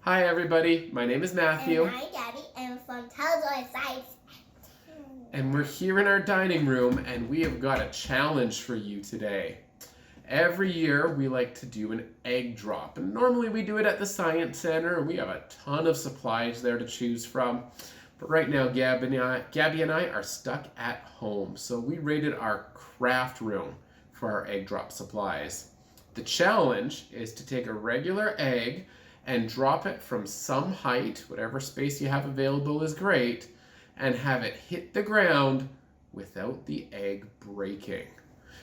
Hi everybody, my name is Matthew. And I'm Gabby, and from DIYscience. And we're here in our dining room, and we have got a challenge for you today. Every year we like to do an egg drop, and normally we do it at the Science Center, and we have a ton of supplies there to choose from. But right now Gabby and I are stuck at home, so we raided our craft room for our egg drop supplies. The challenge is to take a regular egg and drop it from some height, whatever space you have available is great, and have it hit the ground without the egg breaking.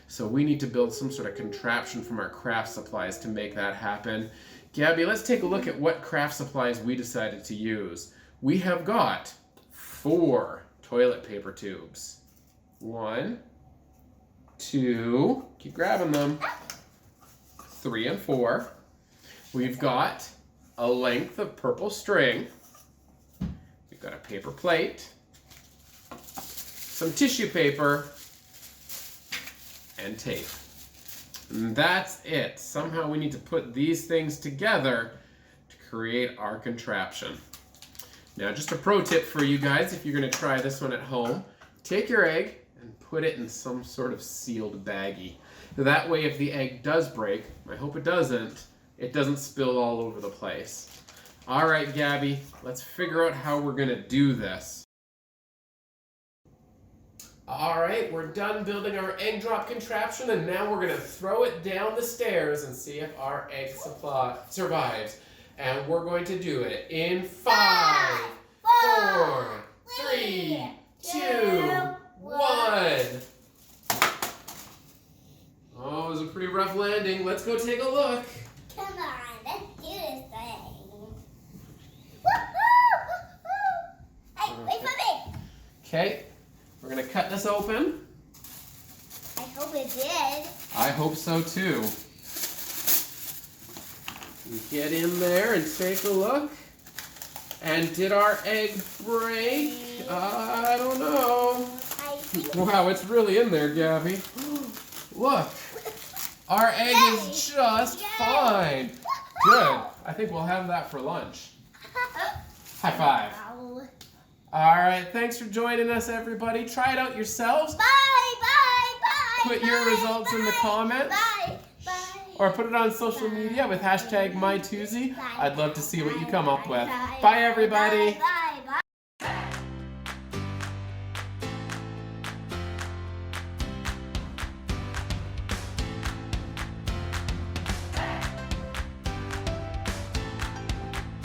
So we need to build some sort of contraption from our craft supplies to make that happen. Gabby, let's take a look at what craft supplies we decided to use. We have got 4 toilet paper tubes. 1, 2, keep grabbing them, 3 and 4. We've got a length of purple string. We've got a paper plate, some tissue paper, and tape. And that's it. Somehow we need to put these things together to create our contraption. Now, just a pro tip for you guys, if you're going to try this one at home, take your egg and put it in some sort of sealed baggie. That way, if the egg does break, I hope it doesn't spill all over the place. All right, Gabby, let's figure out how we're gonna do this. All right, we're done building our egg drop contraption, and now we're gonna throw it down the stairs and see if our egg survives. And we're going to do it in 5, 4, 3, 2, 1. Oh, it was a pretty rough landing. Let's go take a look. Come on, let's do this thing. Hey, wait for me. Okay, we're gonna cut this open. I hope it did. I hope so too. Get in there and take a look. And did our egg break? I don't know. Wow, it's really in there, Gabby. Look, our egg is just fine. Good. I think we'll have that for lunch. High five. All right, thanks for joining us, everybody. Try it out yourselves. Bye. Put your results in the comments. Bye. Or put it on social media with hashtag #MyTwose. I'd love to see what you come up with. Bye, everybody. Bye.